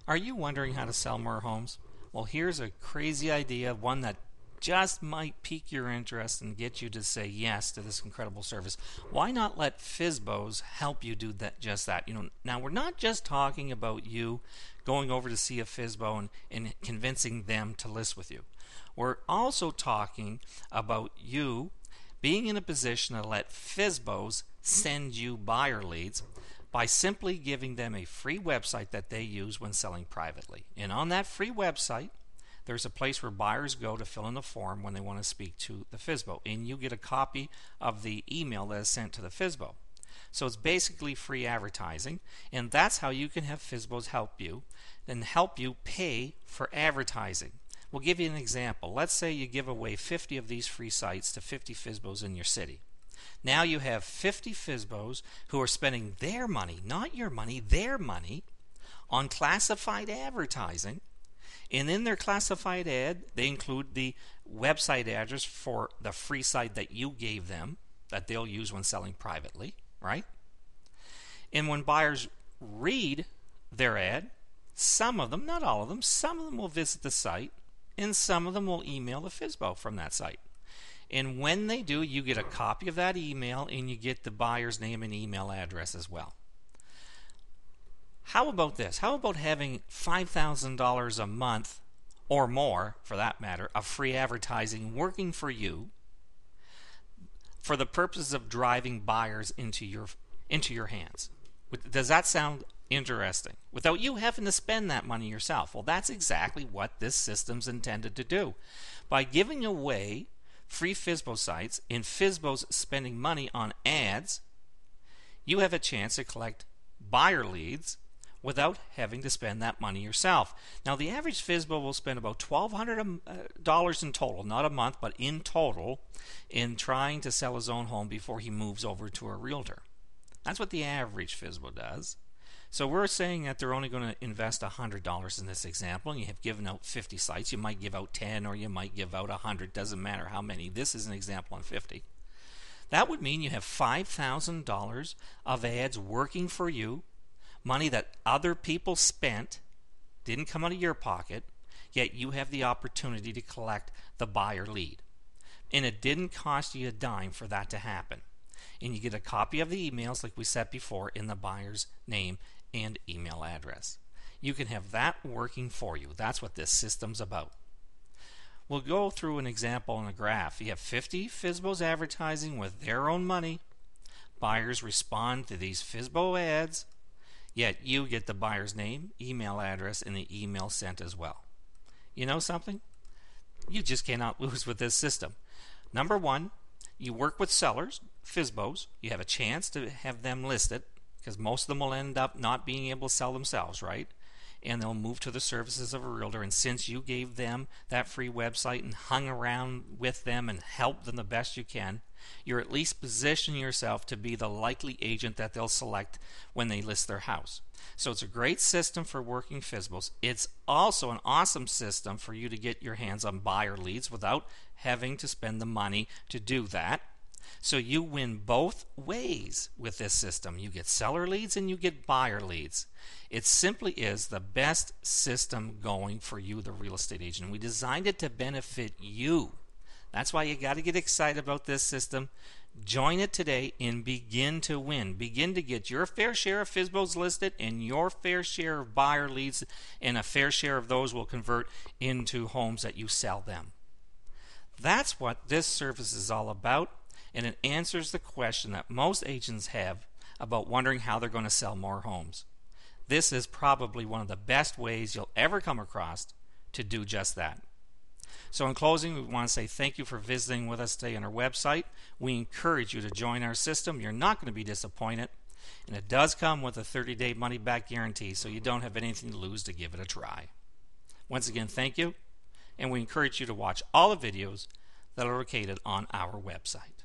Are you wondering how to sell more homes? Well, here's a crazy idea, one that just might pique your interest and get you to say yes to this incredible service. Why not let FSBOs help you do that? Just that. Now we're not just talking about you going over to see a FSBO and convincing them to list with you. We're also talking about you being in a position to let FSBOs send you buyer leads by simply giving them a free website that they use when selling privately. And on that free website, there's a place where buyers go to fill in the form when they want to speak to the FSBO, and you get a copy of the email that is sent to the FSBO. So it's basically free advertising, and that's how you can have FSBOs help you and help you pay for advertising. We'll give you an example. Let's say you give away 50 of these free sites to 50 FSBOs in your city. Now you have 50 FSBOs who are spending their money, not your money, their money, on classified advertising. And in their classified ad, they include the website address for the free site that you gave them that they'll use when selling privately, right? And when buyers read their ad, some of them, not all of them, some of them will visit the site, and some of them will email the FSBO from that site. And when they do, you get a copy of that email and you get the buyer's name and email address as well. How about this? How about having $5,000 a month or more, for that matter, of free advertising working for you for the purpose of driving buyers into your hands? Does that sound interesting? Without you having to spend that money yourself. Well, that's exactly what this system's intended to do. By giving away free FSBO sites and FSBOs spending money on ads, you have a chance to collect buyer leads without having to spend that money yourself. Now, the average FSBO will spend about $1,200 in total, not a month, but in total, in trying to sell his own home before he moves over to a realtor. That's what the average FSBO does. So we're saying that they're only going to invest $100 in this example, and you have given out 50 sites. You might give out 10 or you might give out 100. Doesn't matter how many. This is an example on 50. That would mean you have $5,000 of ads working for you, money that other people spent, didn't come out of your pocket, yet you have the opportunity to collect the buyer lead. And it didn't cost you a dime for that to happen. And you get a copy of the emails, like we said before, in the buyer's name and email address. You can have that working for you. That's what this system's about. We'll go through an example on a graph. You have 50 FSBOs advertising with their own money. Buyers respond to these FSBO ads, yet you get the buyer's name, email address, and the email sent as well. You know something? You just cannot lose with this system. Number one, you work with sellers, FSBOs. You have a chance to have them listed, because most of them will end up not being able to sell themselves, right? And they'll move to the services of a realtor. And since you gave them that free website and hung around with them and helped them the best you can, you're at least positioning yourself to be the likely agent that they'll select when they list their house. So it's a great system for working FSBOs. It's also an awesome system for you to get your hands on buyer leads without having to spend the money to do that. So you win both ways with this system. You get seller leads and you get buyer leads. It simply is the best system going for you, the real estate agent. We designed it to benefit you. That's why you got to get excited about this system. Join it today and begin to win. Begin to get your fair share of FSBOs listed and your fair share of buyer leads, and a fair share of those will convert into homes that you sell them. That's what this service is all about, and it answers the question that most agents have about wondering how they're going to sell more homes. This is probably one of the best ways you'll ever come across to do just that. So in closing, we want to say thank you for visiting with us today on our website. We encourage you to join our system. You're not going to be disappointed. And it does come with a 30-day money-back guarantee, so you don't have anything to lose to give it a try. Once again, thank you. And we encourage you to watch all the videos that are located on our website.